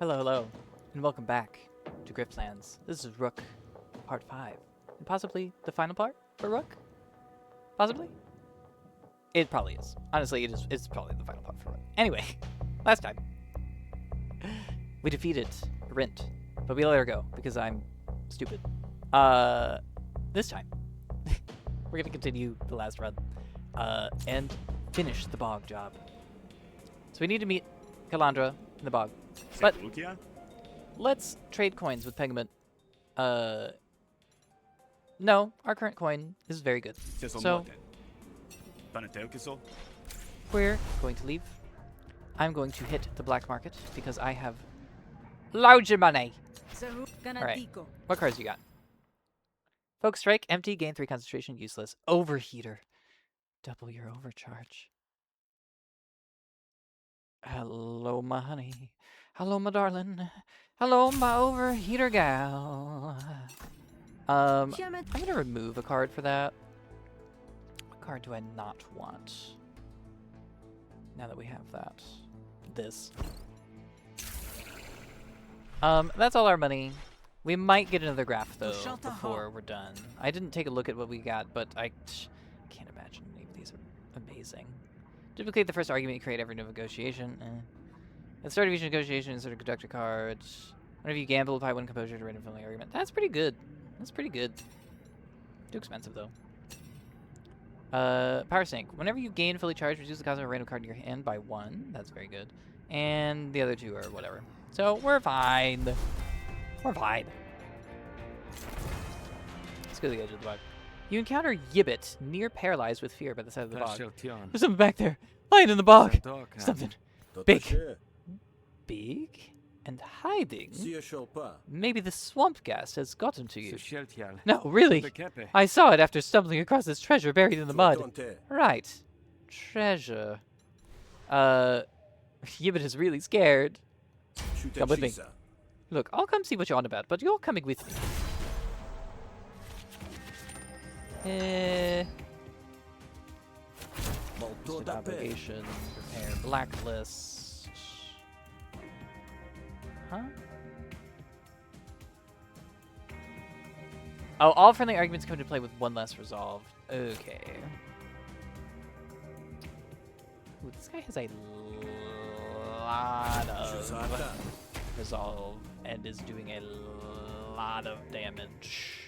Hello, hello, and welcome back to Griftlands. This is Rook, part 5, and possibly the final part for Rook? Possibly? It probably is. Honestly, it's probably the final part for Rook. Anyway, last time, we defeated Rint, but we let her go because I'm stupid. This time, we're gonna continue the last run, and finish the bog job. So we need to meet Kalandra in the bog. But let's trade coins with Pegament. No, our current coin is very good. So we're going to leave. I'm going to hit the black market because I have loads of money. Alright, what cards you got? Focus Strike, empty, gain 3 concentration, useless. Overheater. Double your overcharge. Hello, my honey. Hello, my darling. Hello, my overheater gal. I'm gonna remove a card for that. What card do I not want? Now that we have that. This. That's all our money. We might get another graph, though, before we're done. I didn't take a look at what we got, but I can't imagine any of these are amazing. Duplicate the first argument you create every negotiation. At the start of each negotiation, insert a conductor card. Whenever you gamble, apply 1 composure to random friendly argument. That's pretty good. That's pretty good. Too expensive, though. Power Sink. Whenever you gain fully charged, reduce the cost of a random card in your hand by 1. That's very good. And the other 2 are whatever. So, we're fine. We're fine. Let's go to the edge of the bog. You encounter Yibbit, near paralyzed with fear by the side of the bog. There's something back there. Lying in the bog. Something big. Big? And hiding? Maybe the swamp ghast has gotten to you. No, really. I saw it after stumbling across this treasure buried in the mud. Right. Treasure. Yibbit is really scared. Come with me. Look, I'll come see what you're on about, but you're coming with me. Obligation, prepare blacklist. Huh? Oh, all friendly arguments come into play with 1 less resolve. Okay. Ooh, this guy has a lot of resolve and is doing a lot of damage.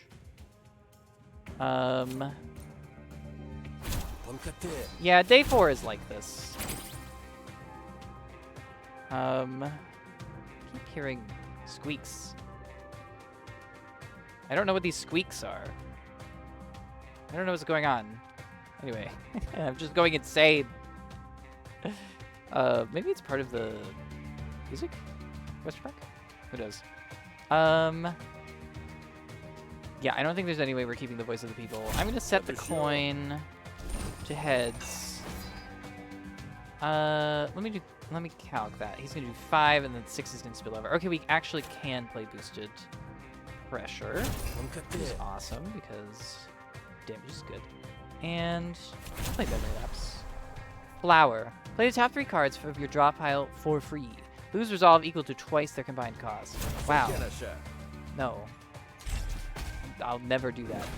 Yeah, day 4 is like this. Keep hearing squeaks. I don't know what these squeaks are. I don't know what's going on. Anyway, I'm just going insane. Maybe it's part of the music? Question mark? Who knows? Yeah, I don't think there's any way we're keeping the voice of the people. I'm gonna set the coin to heads. Let me calc that. He's gonna do 5 and then 6 is gonna spill over. Okay, we actually can play boosted pressure. Which is awesome because damage is good. And play memory lapse. Flower. Play the top 3 cards from your draw pile for free. Lose resolve equal to twice their combined cost. Wow. No. I'll never do that.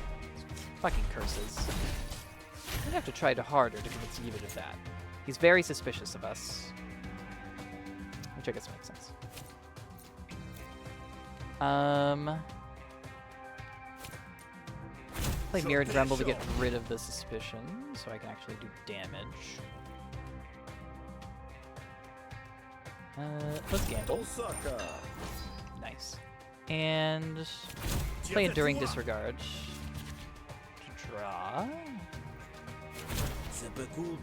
Fucking curses. I'm gonna have to try harder to convince Yibbit of that. He's very suspicious of us. Which I guess makes sense. Play Mirrored Grumble to get rid of the suspicion, so I can actually do damage. Let's gamble. Nice. And play Enduring Disregard. To draw.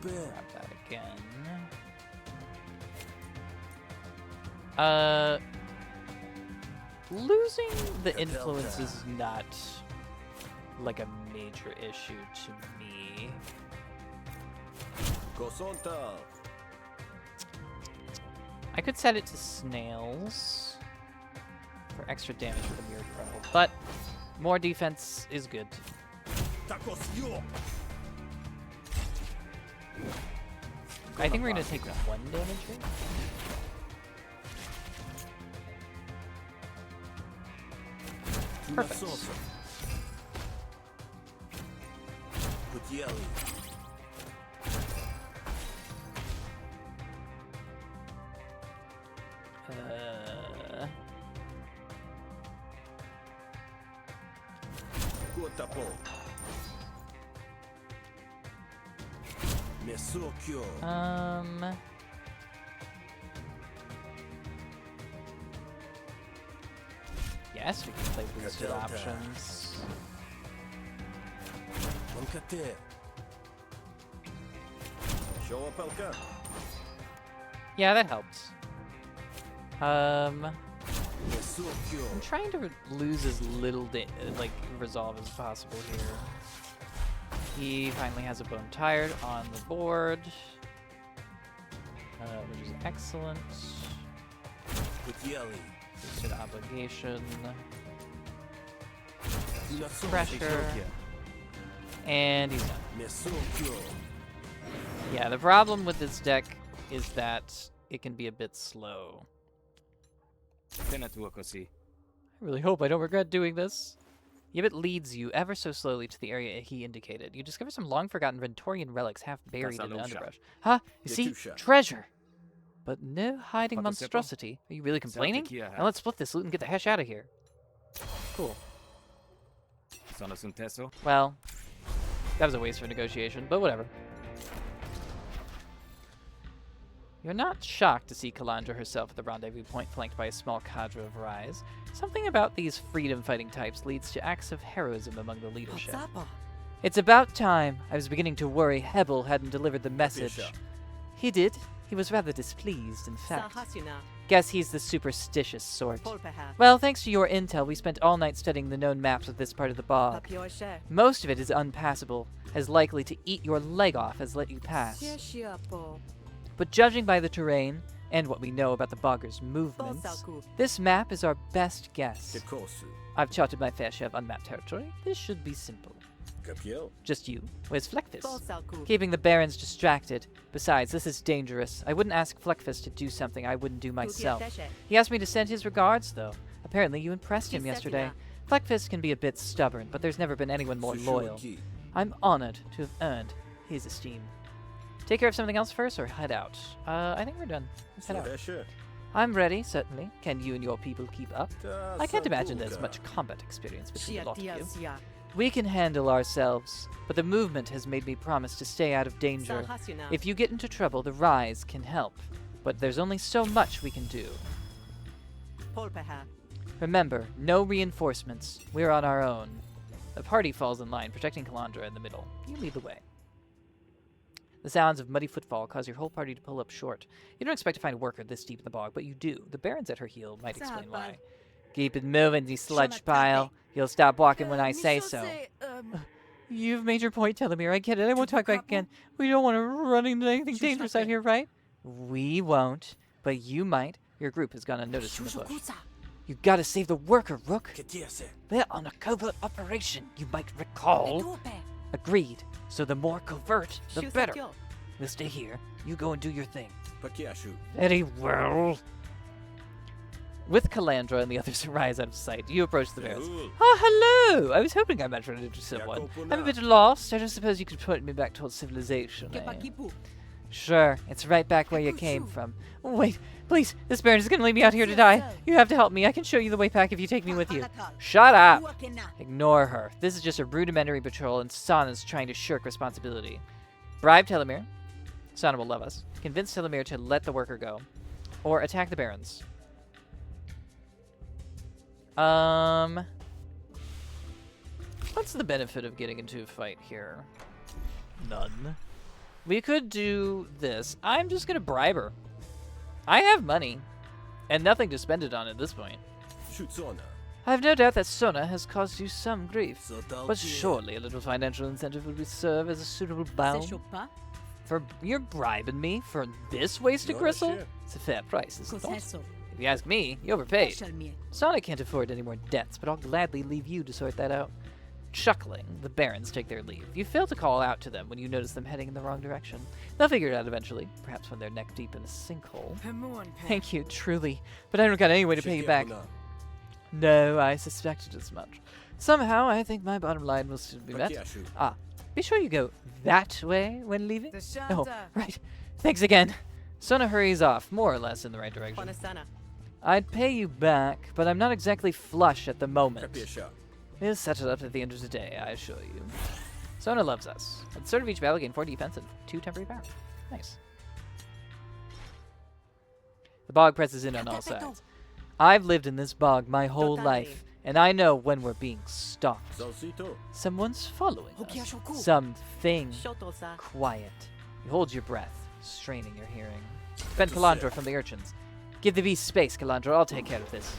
Grab that again. Losing the influence is not like a major issue to me. I could set it to snails for extra damage with a Mirrored Grumble, but more defense is good. I think we're gonna take 1 damage here. Perfect. Yes, we can play boosted options. Yeah, that helps. I'm trying to lose as little resolve as possible here. He finally has a Bone Tired on the board, which is excellent. Boosted Obligation. Pressure. And he's done. Yeah, the problem with this deck is that it can be a bit slow. I really hope I don't regret doing this. Yibit leads you ever so slowly to the area he indicated. You discover some long-forgotten Ventorian relics half buried in the underbrush. Huh? You see? Treasure! But no hiding monstrosity. Are you really complaining? Now let's split this loot and get the heck out of here. Cool. Well, that was a waste for negotiation, but whatever. You're not shocked to see Kalandra herself at the rendezvous point flanked by a small cadre of Rise. Something about these freedom-fighting types leads to acts of heroism among the leadership. It's about time. I was beginning to worry Hebel hadn't delivered the message. He did. He was rather displeased, in fact. Guess he's the superstitious sort. Well, thanks to your intel, we spent all night studying the known maps of this part of the bog. Most of it is unpassable, as likely to eat your leg off as let you pass. But judging by the terrain, and what we know about the boggers' movements, this map is our best guess. I've charted my fair share of unmapped territory. This should be simple. Just you. Where's Fleckfist? Keeping the Barons distracted. Besides, this is dangerous. I wouldn't ask Fleckfist to do something I wouldn't do myself. He asked me to send his regards, though. Apparently you impressed him yesterday. Fleckfist can be a bit stubborn, but there's never been anyone more loyal. I'm honored to have earned his esteem. Take care of something else first, or head out? I think we're done. Let's head out. I'm ready, certainly. Can you and your people keep up? I can't imagine there's much combat experience between the lot of you. We can handle ourselves, but the movement has made me promise to stay out of danger. If you get into trouble, the Rise can help, but there's only so much we can do. Remember, no reinforcements. We're on our own. The party falls in line, protecting Kalandra in the middle. You lead the way. The sounds of muddy footfall cause your whole party to pull up short. You don't expect to find a worker this deep in the bog, but you do. The Baron's at her heel might explain why. Keep it moving, you sludge pile. You'll stop walking when I say so. You've made your point, Telomere. I get it. I won't talk back again. We don't want to run into anything dangerous out here, right? We won't, but you might. Your group has gone unnoticed in the bush. You gotta save the worker, Rook. They're on a covert operation, you might recall. Agreed. So the more covert, the better. We'll stay here. You go and do your thing. Very well. With Kalandra and the others rise out of sight, you approach the Barons. Oh, hello! I was hoping I might run into someone. I'm a bit lost. I don't suppose you could point me back towards civilization, eh? Sure, it's right back where you came from. Wait, please, this Baron is going to leave me out here to die. You have to help me. I can show you the way back if you take me with you. Shut up! Ignore her. This is just a rudimentary patrol, and Sana's trying to shirk responsibility. Bribe Telomere. Sana will love us. Convince Telomere to let the worker go. Or attack the Barons. What's the benefit of getting into a fight here? None. We could do this. I'm just gonna bribe her. I have money, and nothing to spend it on at this point. I have no doubt that Sona has caused you some grief, but surely a little financial incentive would serve as a suitable balm. For you're bribing me for this wasted gristle? It's a fair price, isn't it? If you ask me, you overpaid. Sonic can't afford any more debts, but I'll gladly leave you to sort that out. Chuckling, the Barons take their leave. You fail to call out to them when you notice them heading in the wrong direction. They'll figure it out eventually, perhaps when they're neck deep in a sinkhole. Thank you, truly, but I don't got any way to pay you back. No, I suspected as much. Somehow, I think my bottom line will still be met. Ah, be sure you go that way when leaving. Oh, right. Thanks again. Sona hurries off, more or less in the right direction. I'd pay you back, but I'm not exactly flush at the moment. We'll set it up at the end of the day, I assure you. Sona loves us. At the start of each battle, gain 4 defense and 2 temporary power. Nice. The bog presses in on all sides. I've lived in this bog my whole life, and I know when we're being stalked. Someone's following us. Something. Quiet. You hold your breath, straining your hearing. Defend Kalandra from the urchins. Give the beast space, Kalandra. I'll take care of this.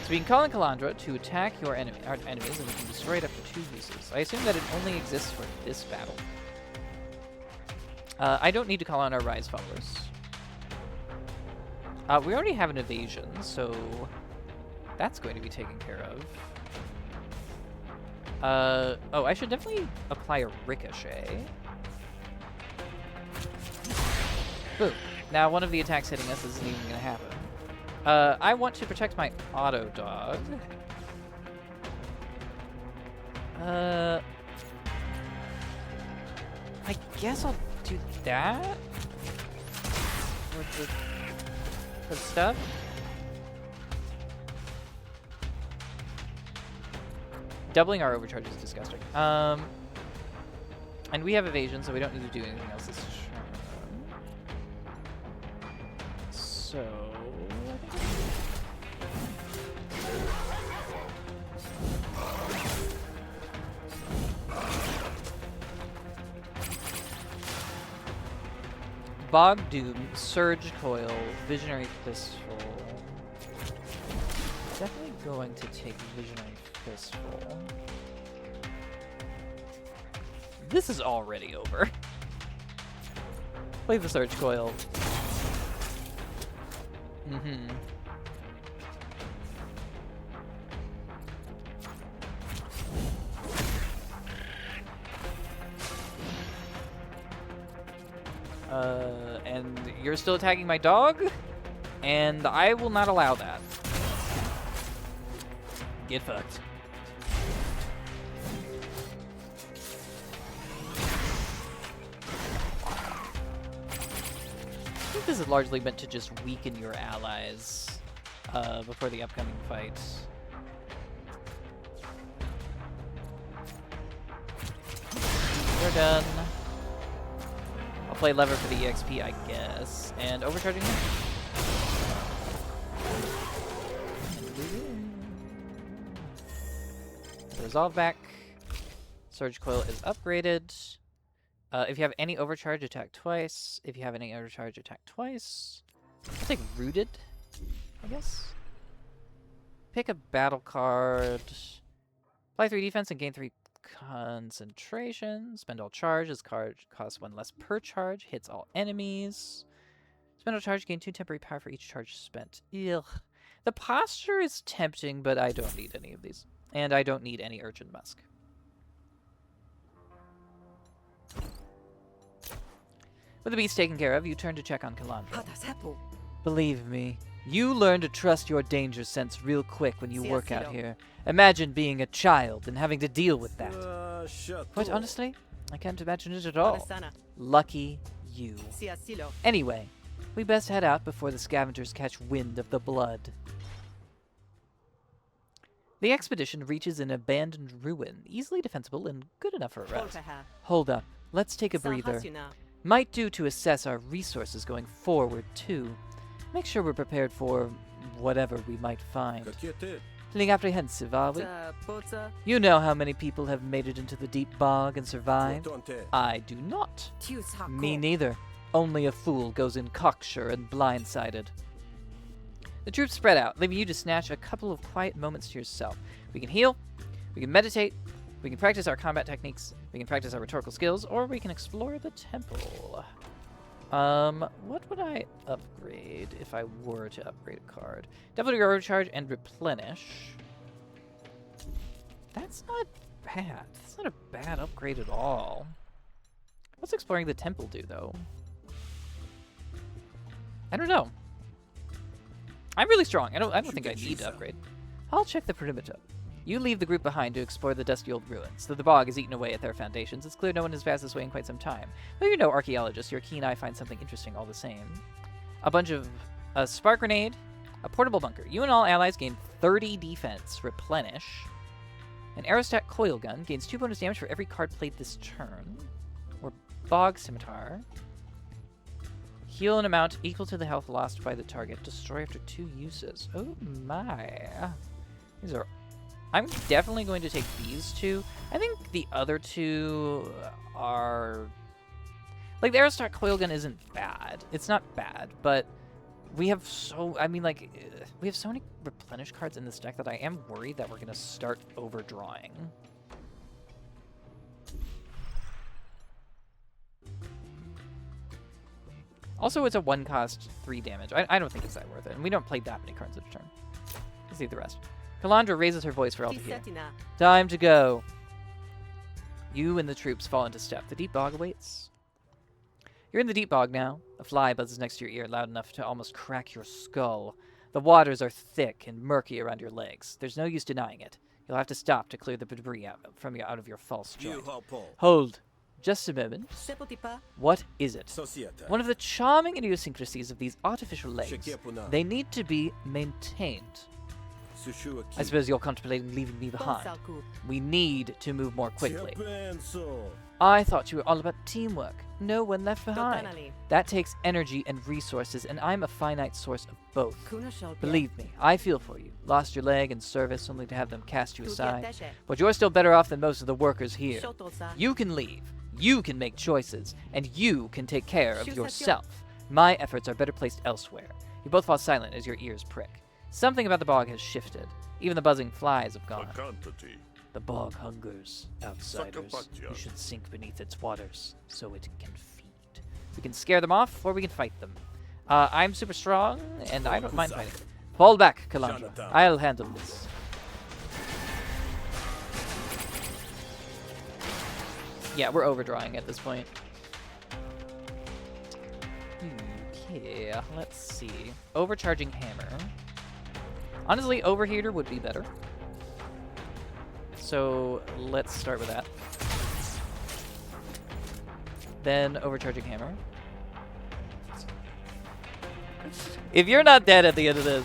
So we can call on Kalandra to attack our enemies, and we can destroy it after 2 uses. I assume that it only exists for this battle. I don't need to call on our Rise followers. We already have an evasion, so that's going to be taken care of. Oh, I should definitely apply a ricochet. Boom. Now, one of the attacks hitting us isn't even going to happen. I want to protect my auto dog. I guess I'll do that. For the stuff. Doubling our overcharge is disgusting. And we have evasion, so we don't need to do anything else this turn. So... Bog Doom, Surge Coil, Visionary Pistol. Definitely going to take Visionary Pistol. This is already over. Play the Surge Coil. And you're still attacking my dog? And I will not allow that. Get fucked. I think this is largely meant to just weaken your allies before the upcoming fight. They're done. I'll play lever for the EXP, I guess. And overcharging him. Resolve back. Surge Coil is upgraded. If you have any overcharge, attack twice. If you have any overcharge, attack twice. I'll take Rooted, I guess. Pick a battle card. Apply 3 defense and gain 3 concentration. Spend all charge. This card costs 1 less per charge. Hits all enemies. Spend all charge. Gain 2 temporary power for each charge spent. Ugh. The posture is tempting, but I don't need any of these. And I don't need any Urchin Musk. With the beast taken care of, you turn to check on Kalandra. Believe me, you learn to trust your danger sense real quick when you work out here. Imagine being a child and having to deal with that. Quite honestly, I can't imagine it at all. Lucky you. Anyway, we best head out before the scavengers catch wind of the blood. The expedition reaches an abandoned ruin, easily defensible and good enough for a rest. Hold up, let's take a breather. Might do to assess our resources going forward, too. Make sure we're prepared for whatever we might find. Feeling apprehensive, are we? You know how many people have made it into the deep bog and survived? I do not. Me neither. Only a fool goes in cocksure and blindsided. The troops spread out, leaving you to snatch a couple of quiet moments to yourself. We can heal, we can meditate, we can practice our combat techniques, we can practice our rhetorical skills, or we can explore the temple. What would I upgrade if I were to upgrade a card? Definitely overcharge and replenish. That's not bad. That's not a bad upgrade at all. What's exploring the temple do, though? I don't know. I'm really strong. I don't think I need to upgrade. I'll check the perimeter. You leave the group behind to explore the dusty old ruins. Though the bog has eaten away at their foundations, it's clear no one has passed this way in quite some time. Though you're no archaeologist, your keen eye finds something interesting all the same. A spark grenade, a portable bunker. You and all allies gain 30 defense. Replenish. An aerostat coil gun gains 2 bonus damage for every card played this turn. Or bog scimitar. Heal an amount equal to the health lost by the target. Destroy after 2 uses. Oh my. These are... I'm definitely going to take these 2. I think the other 2 are... Like, the aerostat coil gun isn't bad. It's not bad, but we have so... I mean, like, we have so many replenish cards in this deck that I am worried that we're going to start overdrawing. Also, it's a 1-cost 3 damage. I don't think it's that worth it, and we don't play that many cards at a turn. Let's see the rest. Kalandra raises her voice for all to hear. Time to go. You and the troops fall into step. The deep bog awaits. You're in the deep bog now. A fly buzzes next to your ear loud enough to almost crack your skull. The waters are thick and murky around your legs. There's no use denying it. You'll have to stop to clear the debris out of your false joint. Hold. Just a moment. What is it? One of the charming idiosyncrasies of these artificial legs. They need to be maintained. I suppose you're contemplating leaving me behind. We need to move more quickly. I thought you were all about teamwork. No one left behind. That takes energy and resources, and I'm a finite source of both. Believe me, I feel for you. Lost your leg in service only to have them cast you aside. But you're still better off than most of the workers here. You can leave. You can make choices. And you can take care of yourself. My efforts are better placed elsewhere. You both fall silent as your ears prick. Something about the bog has shifted. Even the buzzing flies have gone. The bog hungers outsiders who should sink beneath its waters so it can feed. We can scare them off, or we can fight them. I'm super strong, and I don't mind fighting. Fall back, Kalandra. I'll handle this. Yeah, we're overdrawing at this point. Okay, let's see. Overcharging hammer. Honestly, overheater would be better. So let's start with that. Then overcharging hammer. If you're not dead at the end of this,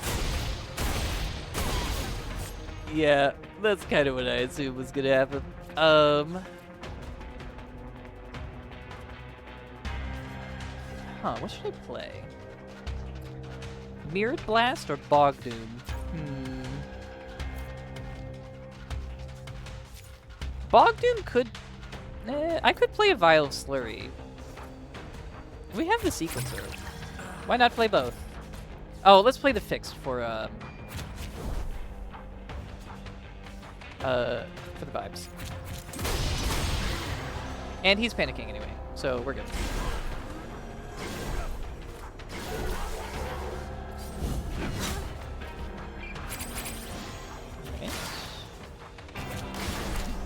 yeah, that's kind of what I assumed was gonna happen. What should I play? Mirrored Blast or Bog Doom? Bog Doom could... I could play a Vial of Slurry. We have the sequencer. Why not play both? Oh, let's play the fixed for the vibes. And he's panicking anyway, so we're good.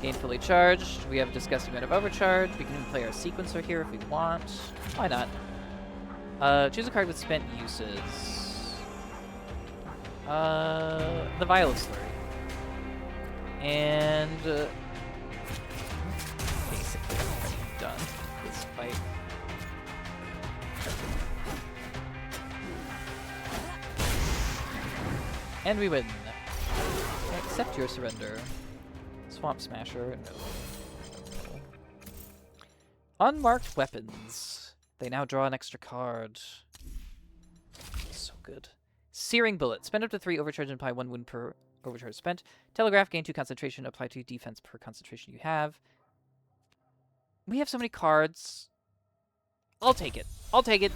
Gain fully charged. We have a disgusting amount of overcharge. We can even play our sequencer here if we want. Why not? Choose a card with spent uses. The Vial of Slurry. And basically I'm done this fight. And we win. Accept your surrender. Swamp Smasher, no. Unmarked weapons. They now draw an extra card. So good. Searing Bullet. Spend up to 3 overcharge and apply 1 wound per overcharge spent. Telegraph. Gain 2 concentration. Apply 2 defense per concentration you have. We have so many cards. I'll take it. I'll take it.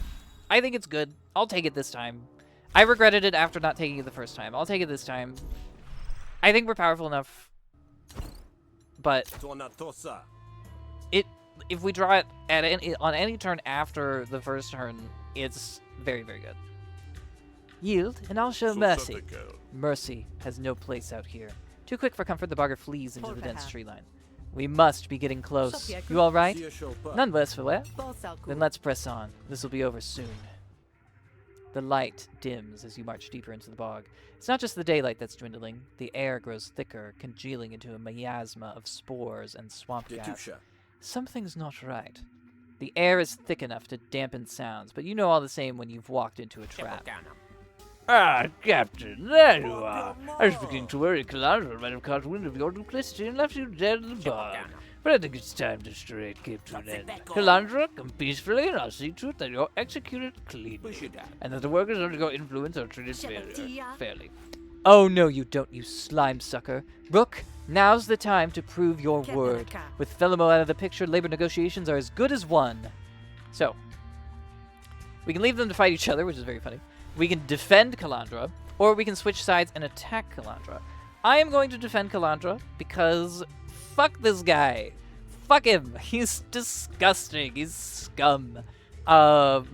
I think it's good. I'll take it this time. I regretted it after not taking it the first time. I'll take it this time. I think we're powerful enough. But if we draw it on any turn after the first turn, it's very, very good. Yield, and I'll show mercy. Mercy has no place out here. Too quick for comfort, the bogger flees into the dense tree line. We must be getting close. You all right? None worse for wear. Then let's press on. This will be over soon. The light dims as you march deeper into the bog. It's not just the daylight that's dwindling. The air grows thicker, congealing into a miasma of spores and swamp gas. Something's not right. The air is thick enough to dampen sounds, but you know all the same when you've walked into a trap. Ah, Captain, there you are. I was beginning to worry Calandra might have caught wind of your duplicity and left you dead in the bog. But I think it's time to stray Cape to an end. Calandra, come peacefully, and I'll see to it that you're executed cleanly, and that the workers under your influence are treated fairly. Oh no, you don't, you slime sucker. Rook, now's the time to prove your word. With Felimo out of the picture, labor negotiations are as good as won. So, we can leave them to fight each other, which is very funny. We can defend Calandra, or we can switch sides and attack Calandra. I am going to defend Calandra because fuck this guy. Fuck him. He's disgusting. He's scum. But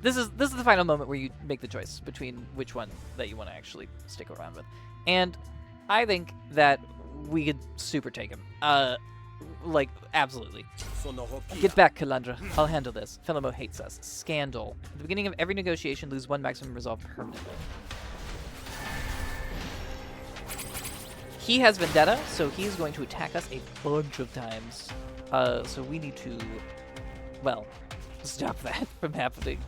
this is the final moment where you make the choice between which one that you want to actually stick around with. And I think that we could super take him. Like, absolutely. Get back, Calandra. I'll handle this. Felimo hates us. Scandal. At the beginning of every negotiation, lose 1 maximum resolve permanently. He has Vendetta, so he's going to attack us a bunch of times. So we need to, well, stop that from happening.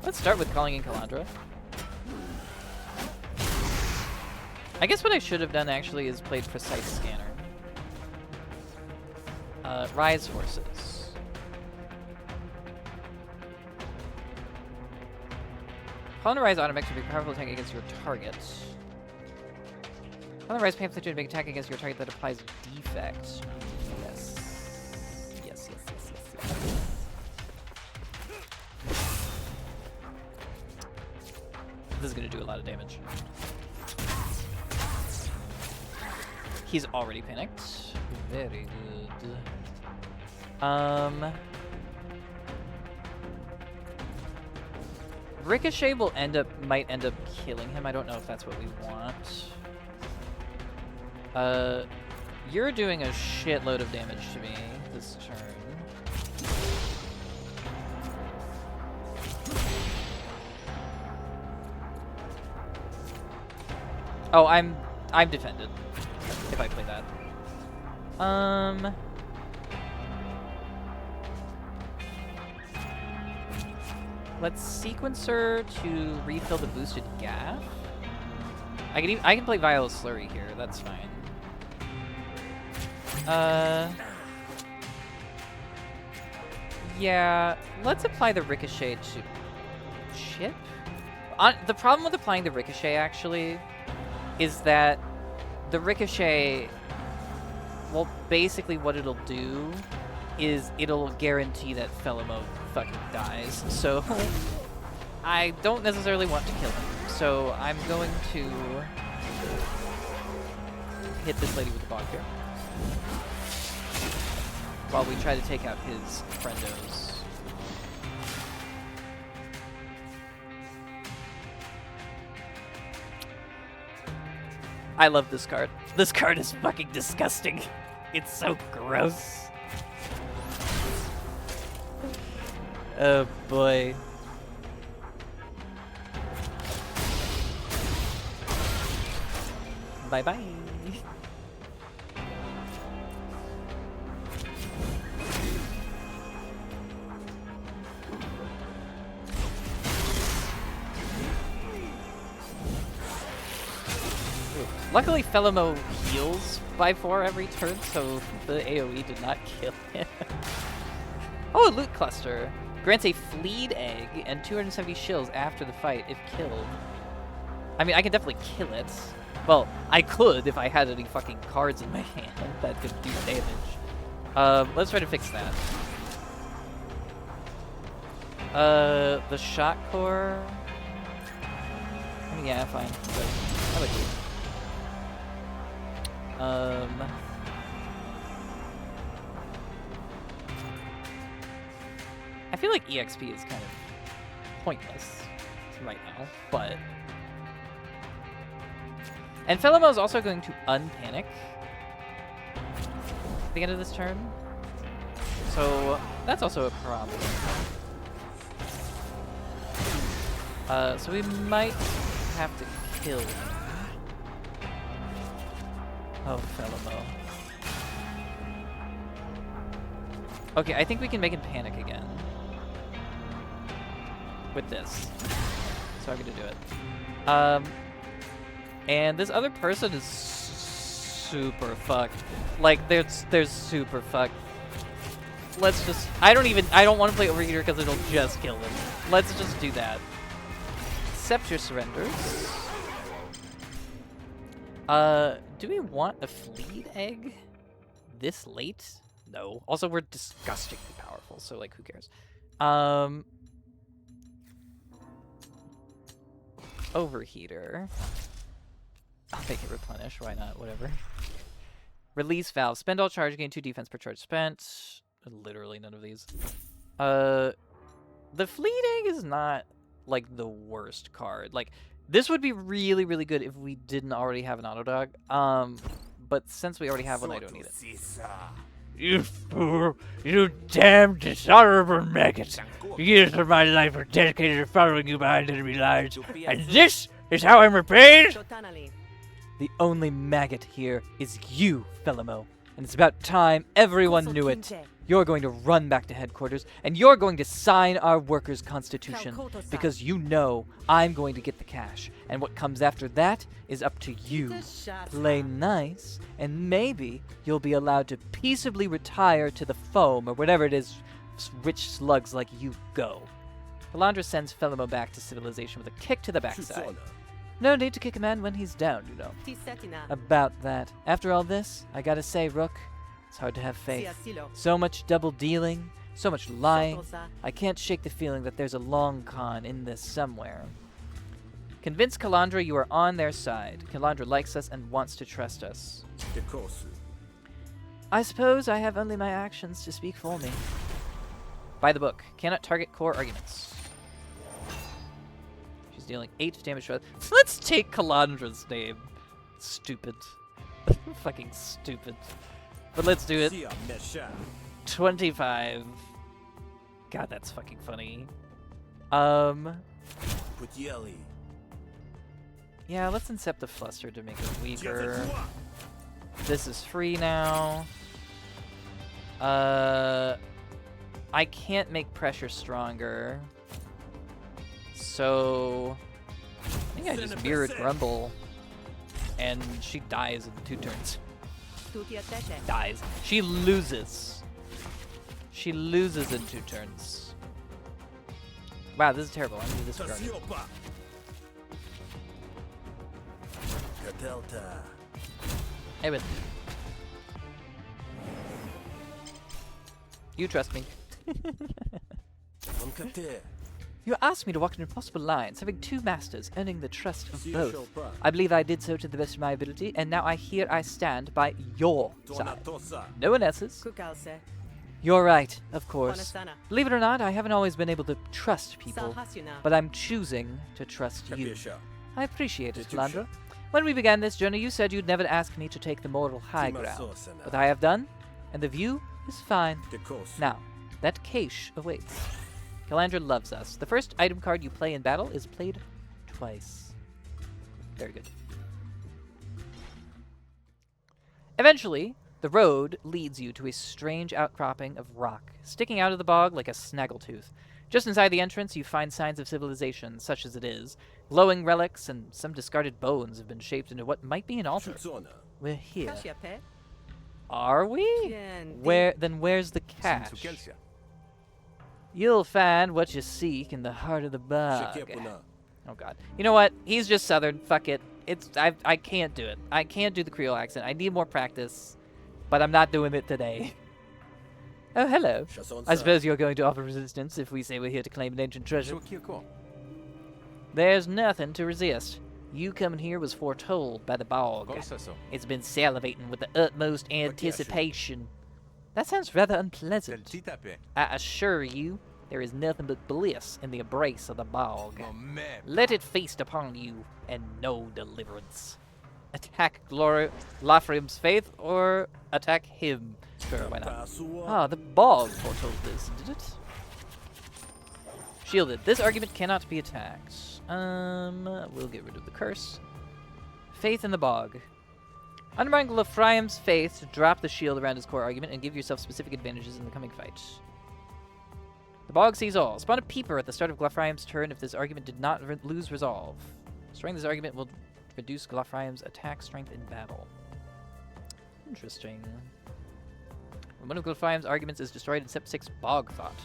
Let's start with calling in Calandra. I guess what I should have done actually is played Precise Scanner. Rise Forces. Call in a Rise automatic to make a powerful attack against your target. Call in a Rise pamphlet to make an attack against your target that applies defect. Yes. Yes, yes, yes, yes, yes. This is going to do a lot of damage. He's already panicked. Very good. Ricochet will might end up killing him. I don't know if that's what we want. You're doing a shitload of damage to me this turn. Oh, I'm defended if I play that. Let's sequencer to refill the boosted gaff. I can play Vile Slurry here. That's fine. Yeah, let's apply the Ricochet to Chip. The problem with applying the Ricochet actually is that the Ricochet, well, basically what it'll do is it'll guarantee that Felimo fucking dies. So I don't necessarily want to kill him. So I'm going to hit this lady with the bog here while we try to take out his friendos. I love this card. This card is fucking disgusting. It's so gross. Oh boy. Bye-bye. Luckily, Felimo heals by 4 every turn, so the AoE did not kill him. Oh, a loot cluster. Grants a fleed egg and 270 shills after the fight if killed. I mean, I can definitely kill it. Well, I could if I had any fucking cards in my hand that could do damage. Let's try to fix that. The shot core. I mean, yeah, fine. But I would do. I feel like EXP is kind of pointless right now, but... And Felimo is also going to unpanic, at the end of this turn. So that's also a problem. So we might have to kill him. Oh, Felimo. Okay, I think we can make him panic again. With this. So I'm gonna do it. And this other person is super fucked. Like, they're super fucked. Let's just... I don't want to play Overheater because it'll just kill him. Let's just do that. Accept your surrenders. Do we want a fleet egg this late? No. Also, we're disgustingly powerful, so, like, who cares? Overheater. I'll make it replenish. Why not? Whatever. Release valve. Spend all charge, gain 2 defense per charge spent. Literally none of these. The fleet egg is not, like, the worst card. Like, this would be really, really good if we didn't already have an Autodog. But since we already have one, I don't need it. You fool! You damn dishonorable maggot! Years of my life are dedicated to following you behind enemy lines, and this is how I'm repaid? The only maggot here is you, Felimo. And it's about time everyone knew it. You're going to run back to headquarters, and you're going to sign our workers' constitution, because you know I'm going to get the cash. And what comes after that is up to you. Play nice, and maybe you'll be allowed to peaceably retire to the foam, or whatever it is rich slugs like you go. Calandra sends Felimo back to civilization with a kick to the backside. No need to kick a man when he's down, you know. About that. After all this, I gotta say, Rook, it's hard to have faith. So much double dealing, so much lying. I can't shake the feeling that there's a long con in this somewhere. Convince Calandra you are on their side. Calandra likes us and wants to trust us. I suppose I have only my actions to speak for me. By the book. Cannot target core arguments. She's dealing 8 damage to us. Let's take Calandra's name. Stupid. Fucking stupid. But let's do it. 25. God, that's fucking funny. Yeah, let's incept the Fluster to make it weaker. This is free now. I can't make pressure stronger. So I think I just mirrored Grumble. And she dies in 2 turns. Dies. She loses. She loses in 2 turns. Wow, this is terrible. I'm gonna do this for Hey, but you trust me. You asked me to walk in impossible lines, having 2 masters, earning the trust of both. I believe I did so to the best of my ability, and now I stand by your side. No one else's. You're right, of course. Believe it or not, I haven't always been able to trust people, but I'm choosing to trust you. I appreciate it, Calandra. When we began this journey, you said you'd never ask me to take the moral high ground. But I have done, and the view is fine. Now, that cache awaits. Calandra loves us. The first item card you play in battle is played twice. Very good. Eventually, the road leads you to a strange outcropping of rock, sticking out of the bog like a snaggletooth. Just inside the entrance, you find signs of civilization, such as it is. Glowing relics and some discarded bones have been shaped into what might be an altar. We're here. Are we? Where's the cache? You'll find what you seek in the heart of the bog. Oh god. You know what? He's just Southern. Fuck it. I can't do it. I can't do the Creole accent. I need more practice. But I'm not doing it today. Oh, hello. I suppose you're going to offer resistance if we say we're here to claim an ancient treasure. There's nothing to resist. You coming here was foretold by the bog. It's been salivating with the utmost anticipation. That sounds rather unpleasant. I assure you, there is nothing but bliss in the embrace of the bog. Let it feast upon you, and no deliverance. Attack Lafrium's faith, or attack him. Sure, why not? Ah, the bog foretold this, did it? Shielded. This argument cannot be attacked. We'll get rid of the curse. Faith in the bog. Undermine Glafriam's faith to drop the shield around his core argument and give yourself specific advantages in the coming fight. The bog sees all. Spawn a peeper at the start of Glafriam's turn if this argument did not lose resolve. Destroying this argument will reduce Glafriam's attack strength in battle. Interesting. When one of Glafriam's arguments is destroyed in Step 6 Bog Thought.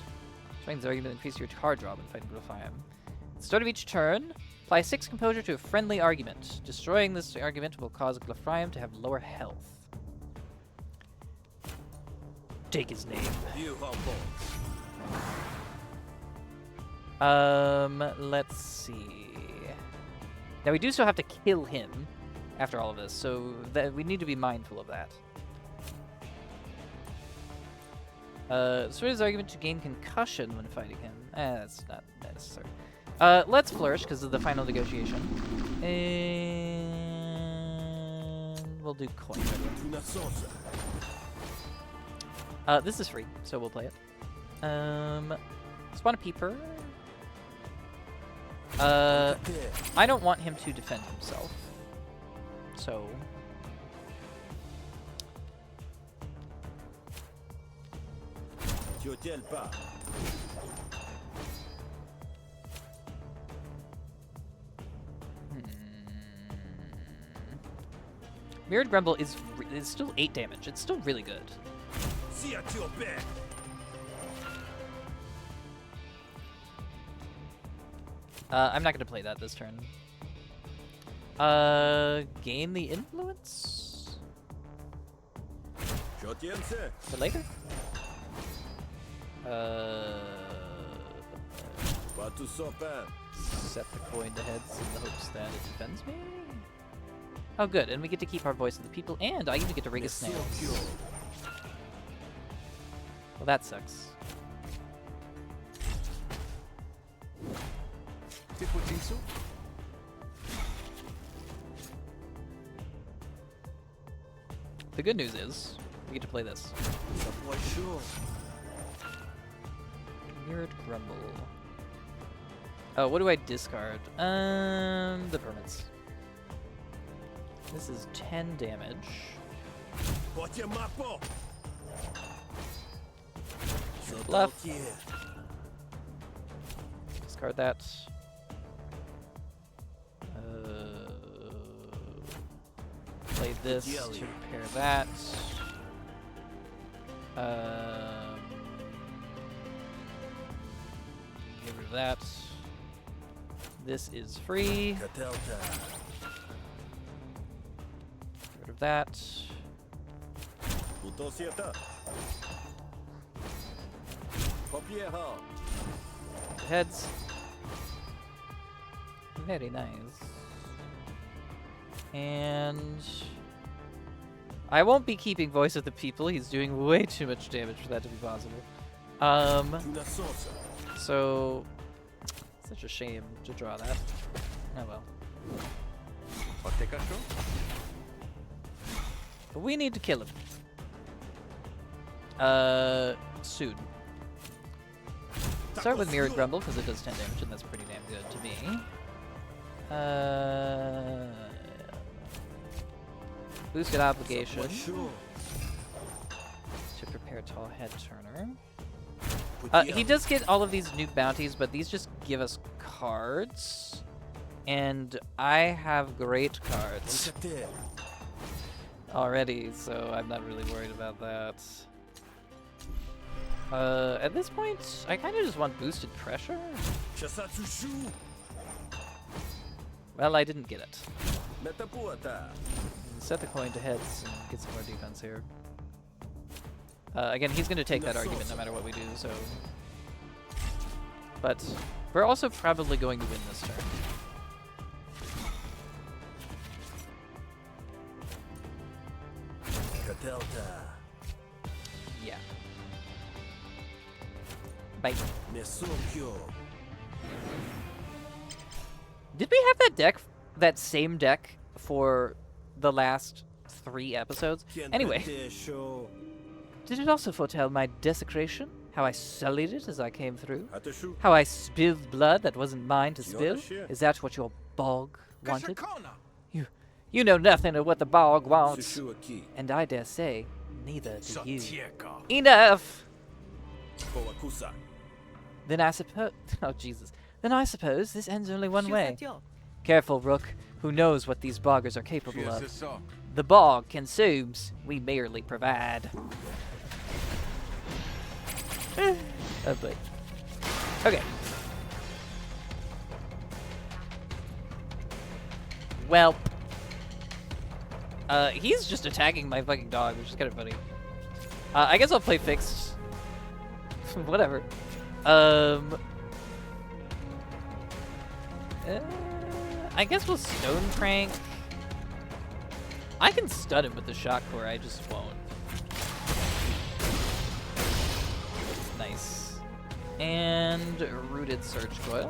Destroying this argument increases your card draw when fighting Glafriam. At the start of each turn, apply 6 composure to a friendly argument. Destroying this argument will cause Glafriam to have lower health. Take his name. Let's see. Now we do still have to kill him after all of this, so that we need to be mindful of that. Destroy his argument to gain concussion when fighting him. That's not necessary. Let's flourish because of the final negotiation. And we'll do coin. This is free, so we'll play it. Spawn a peeper. I don't want him to defend himself. So Mirrored Grumble is still 8 damage. It's still really good. I'm not going to play that this turn. Gain the influence? For later? Set the coin to heads in the hopes that it defends me? Oh good, and we get to keep our voice of the people, and I even get to rig a snail. Well, that sucks. The good news is, we get to play this. Mirrored Grumble. Oh, what do I discard? The permits. This is 10 damage. Bluff. Discard that. Play this to repair that. Get rid of that. This is free. Get rid of that. Heads. Very nice. And I won't be keeping Voice of the People. He's doing way too much damage for that to be possible. So such a shame to draw that. Oh well. But we need to kill him. Soon. Start with Mirrored Grumble because it does 10 damage and that's pretty damn good to me. Boosted Obligation to prepare Tall Head Turner. He does get all of these new bounties, but these just give us cards. And I have great cards already, so I'm not really worried about that. At this point, I kind of just want boosted pressure. Well, I didn't get it. Set the coin to heads and get some more defense here. Again, he's going to take that argument no matter what we do, so... But we're also probably going to win this turn. Yeah. Bye. Did we have that deck, that same deck, for the last 3 episodes? Anyway. Did it also foretell my desecration? How I sullied it as I came through? How I spilled blood that wasn't mine to spill? Is that what your bog wanted? You know nothing of what the bog wants. And I dare say, neither do you. Enough! Then I suppose... Oh, Jesus. Then I suppose this ends only one way. Careful, Rook. Who knows what these boggers are capable of? The bog consumes. We merely provide. Oh, boy. Okay. Well... he's just attacking my fucking dog, which is kind of funny. I guess I'll play fixed. Whatever. I guess we'll Stone Prank. I can stun him with the Shock Core, I just won't. Nice. And Rooted Surge Coil.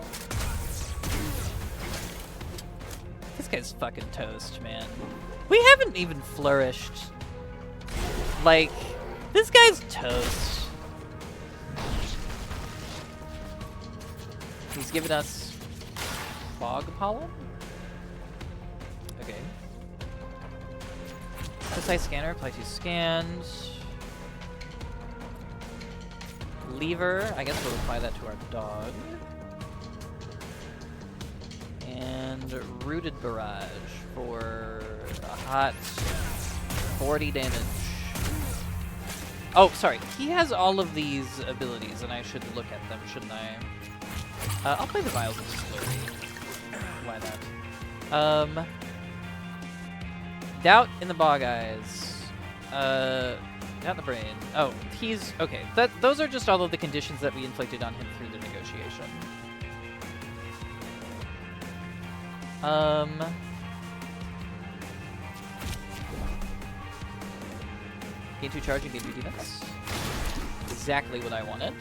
This guy's fucking toast, man. We haven't even flourished. Like, this guy's toast. He's given us Fog Pollen? Okay. Precise Scanner, apply 2 scans. Lever, I guess we'll apply that to our dog. And Rooted Barrage for a hot 40 damage. Oh, sorry. He has all of these abilities, and I should look at them, shouldn't I? I'll play the Vials of Slurry. Why not? Doubt in the Bog Eyes. Doubt in the Brain. Oh, he's... Okay, those are just all of the conditions that we inflicted on him through the negotiation. Gain 2 charge and gain 2 defense. Exactly what I wanted.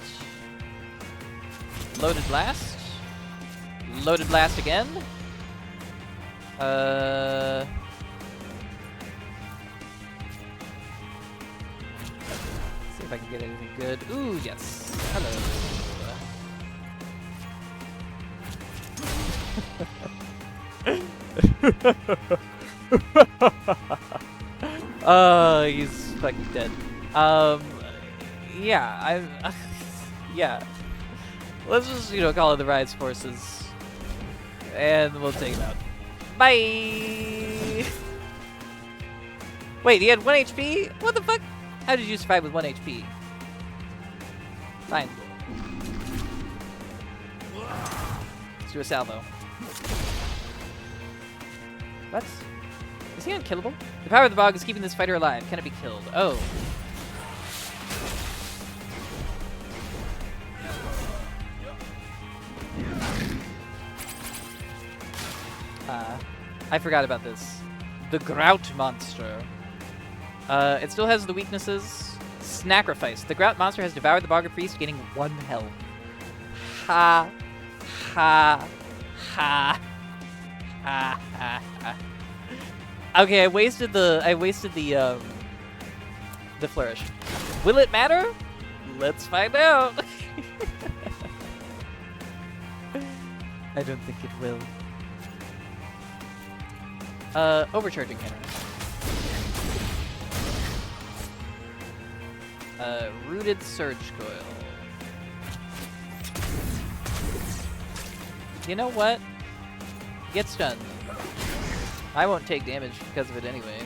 Loaded Blast. Loaded Blast again. See if I can get anything good. Ooh, yes. Hello. He's fucking dead. Yeah, yeah. Let's just, call in the Riot's forces. And we'll take him out. Bye! Wait, he had 1 HP? What the fuck? How did you survive with 1 HP? Fine. Let's do a salvo. What? Is he unkillable? The power of the bog is keeping this fighter alive. Can it be killed? Oh. I forgot about this. The Grout monster. It still has the weaknesses. Sacrifice. The Grout monster has devoured the Bogger Priest, gaining 1 health. Ha. Ha. Ha. Ha. Ha. Ha. Okay, I wasted the flourish. Will it matter? Let's find out. I don't think it will. Overcharging cannon. Rooted Surge Coil. You know what? Get stunned. I won't take damage because of it anyway.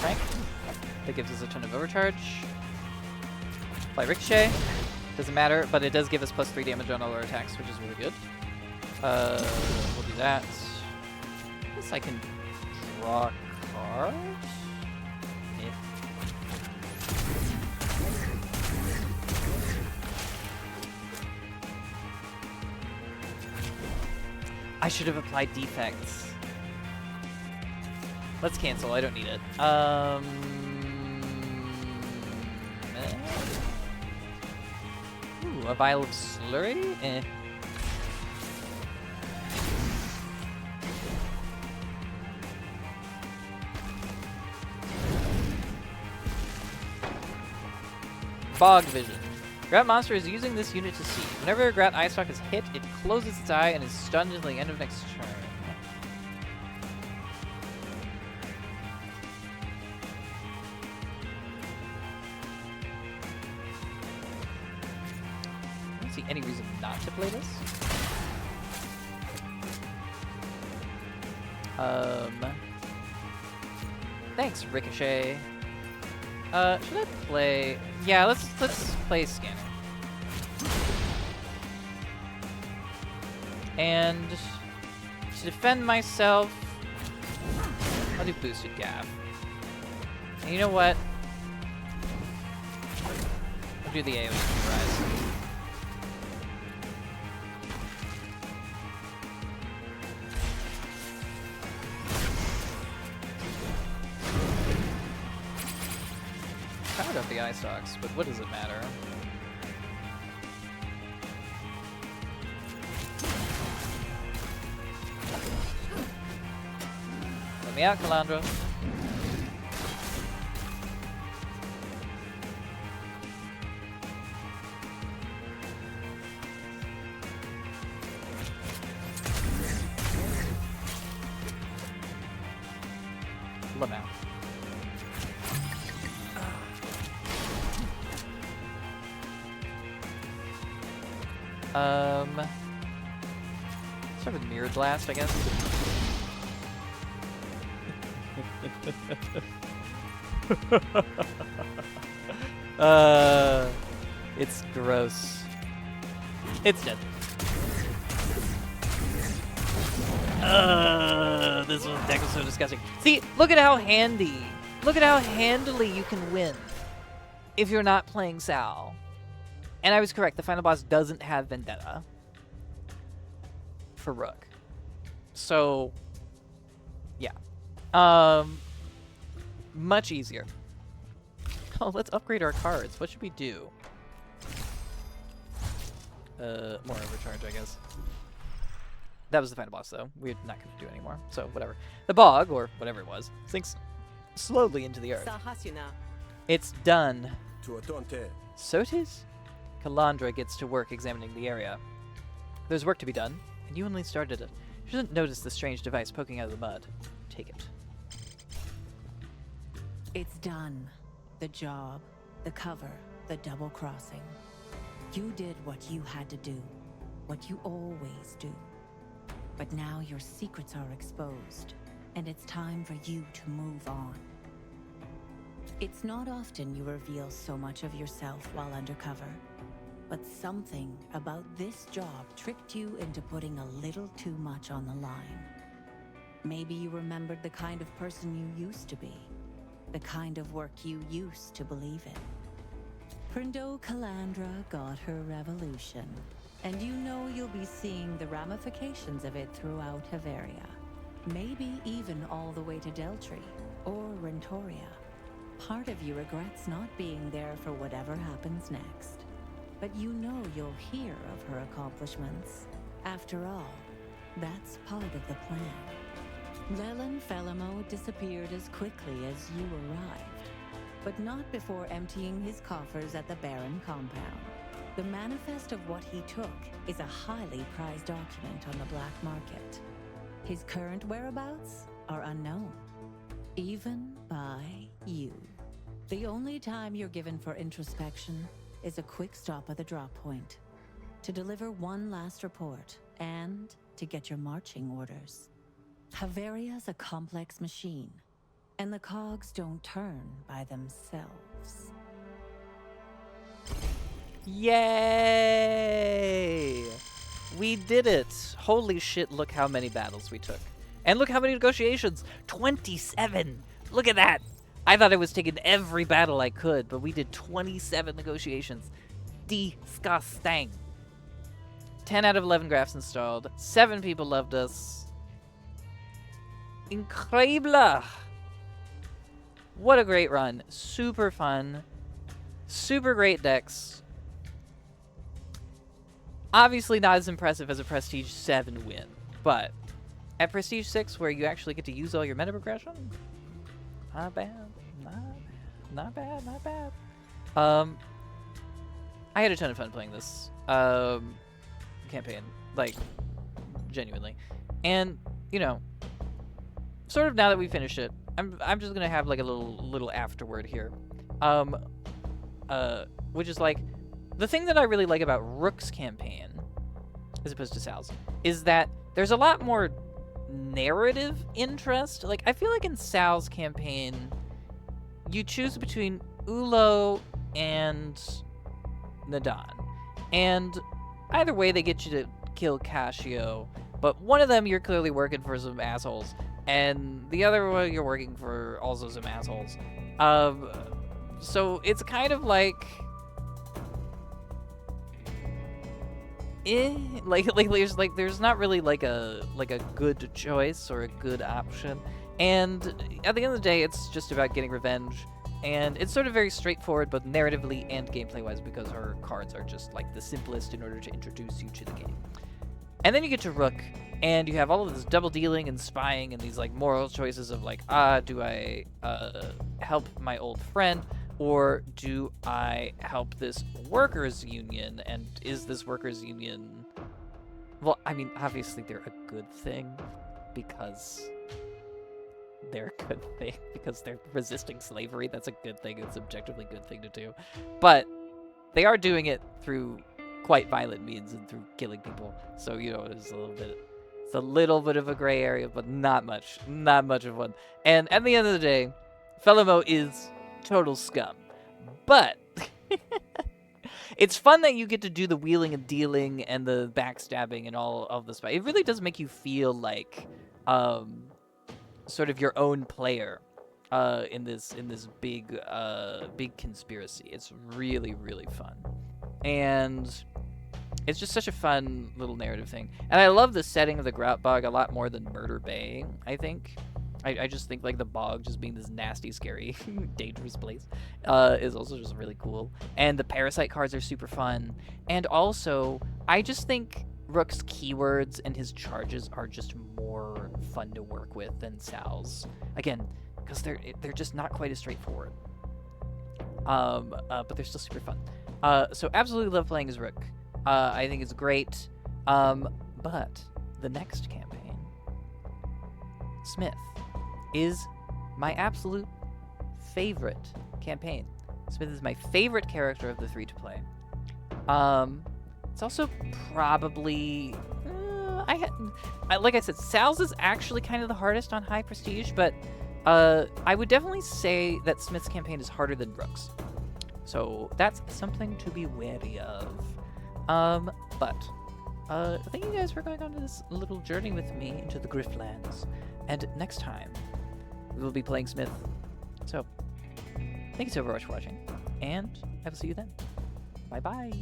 Frank. That gives us a ton of overcharge. Apply Ricochet. Doesn't matter, but it does give us +3 damage on all our attacks, which is really good. We'll do that. I guess I can draw cards? Yeah. I should have applied defects. Let's cancel, I don't need it. A vial of slurry? Eh. Fog vision. Grat monster is using this unit to see. Whenever a Grat eye stalk is hit, it closes its eye and is stunned until the end of next turn. I don't see any reason not to play this. Thanks, Ricochet. Should I play? Yeah, let's play Scanner. And to defend myself, I'll do Boosted Gav. And you know what? I'll do the AoE Rise. Proud of the eye stalks, but what does it matter? Let me out, Calandra. Let me out. Start with Mirror Blast, I guess. It's gross. It's dead. This deck was so disgusting. See, look at how handy. Look at how handily you can win if you're not playing Sal. And I was correct, the final boss doesn't have Vendetta for Rook. So, yeah. Much easier. Oh, let's upgrade our cards. What should we do? More Overcharge, I guess. That was the final boss, though. We're not going to do anymore, so whatever. The Bog, or whatever it was, sinks slowly into the earth. It's done. So it is. Calandra gets to work examining the area. There's work to be done, and you only started it. You shouldn't notice the strange device poking out of the mud. Take it. It's done. The job, the cover, the double crossing. You did what you had to do, what you always do. But now your secrets are exposed, and it's time for you to move on. It's not often you reveal so much of yourself while undercover. But something about this job tricked you into putting a little too much on the line. Maybe you remembered the kind of person you used to be, the kind of work you used to believe in. Prindo Calandra got her revolution, and you know you'll be seeing the ramifications of it throughout Haveria. Maybe even all the way to Deltry or Rentoria. Part of you regrets not being there for whatever happens next. But you know you'll hear of her accomplishments. After all, that's part of the plan. Leland Felimo disappeared as quickly as you arrived, but not before emptying his coffers at the Baron compound. The manifest of what he took is a highly prized document on the black market. His current whereabouts are unknown, even by you. The only time you're given for introspection is a quick stop at the drop point, to deliver one last report, and to get your marching orders. Haveria's a complex machine, and the cogs don't turn by themselves. Yay! We did it! Holy shit, look how many battles we took. And look how many negotiations! 27! Look at that! I thought I was taking every battle I could, but we did 27 negotiations. Disgusting. 10 out of 11 graphs installed. 7 people loved us. Incredible! What a great run. Super fun. Super great decks. Obviously not as impressive as a Prestige 7 win, but at Prestige 6, where you actually get to use all your meta progression, not bad, not bad. I had a ton of fun playing this campaign, like, genuinely. And, you know, sort of now that we finish it, I'm just gonna have like a little afterword here, which is like, the thing that I really like about Rook's campaign, as opposed to Sal's, is that there's a lot more narrative interest. Like, I feel like in Sal's campaign, you choose between Ulo and Nadan, and either way they get you to kill Casio, but one of them you're clearly working for some assholes, and the other one you're working for also some assholes. So it's kind of like, there's not really like a good choice or a good option, and at the end of the day, it's just about getting revenge. And it's sort of very straightforward, both narratively and gameplay-wise, because her cards are just like the simplest in order to introduce you to the game. And then you get to Rook, and you have all of this double dealing and spying and these like moral choices of like, do I help my old friend, or do I help this workers' union? And is this workers' union... Well, I mean, obviously they're a good thing, because they're a good thing, because they're resisting slavery. That's a good thing. It's an objectively good thing to do. But they are doing it through quite violent means and through killing people. So, you know, it's a little bit of a gray area, but not much of one. And at the end of the day, Fellomo is total scum. But it's fun that you get to do the wheeling and dealing and the backstabbing and all of this. It really does make you feel like sort of your own player in this big conspiracy. It's really, really fun. And it's just such a fun little narrative thing. And I love the setting of the Grout Bog a lot more than Murder Bay, I think. I just think like the bog just being this nasty, scary, dangerous place is also just really cool. And the Parasite cards are super fun. And also, I just think Rook's keywords and his charges are just more fun to work with than Sal's. Again, because they're just not quite as straightforward. But they're still super fun. So absolutely love playing as Rook. I think it's great. But the next campaign, Smith, is my absolute favorite campaign. Smith is my favorite character of the three to play. It's also probably... like I said, Sal's is actually kind of the hardest on high prestige, but I would definitely say that Smith's campaign is harder than Rook's. So that's something to be wary of. But thank you guys for going on this little journey with me into the Griftlands. And next time, we will be playing Smith. So, thank you so much for watching, and I will see you then. Bye-bye.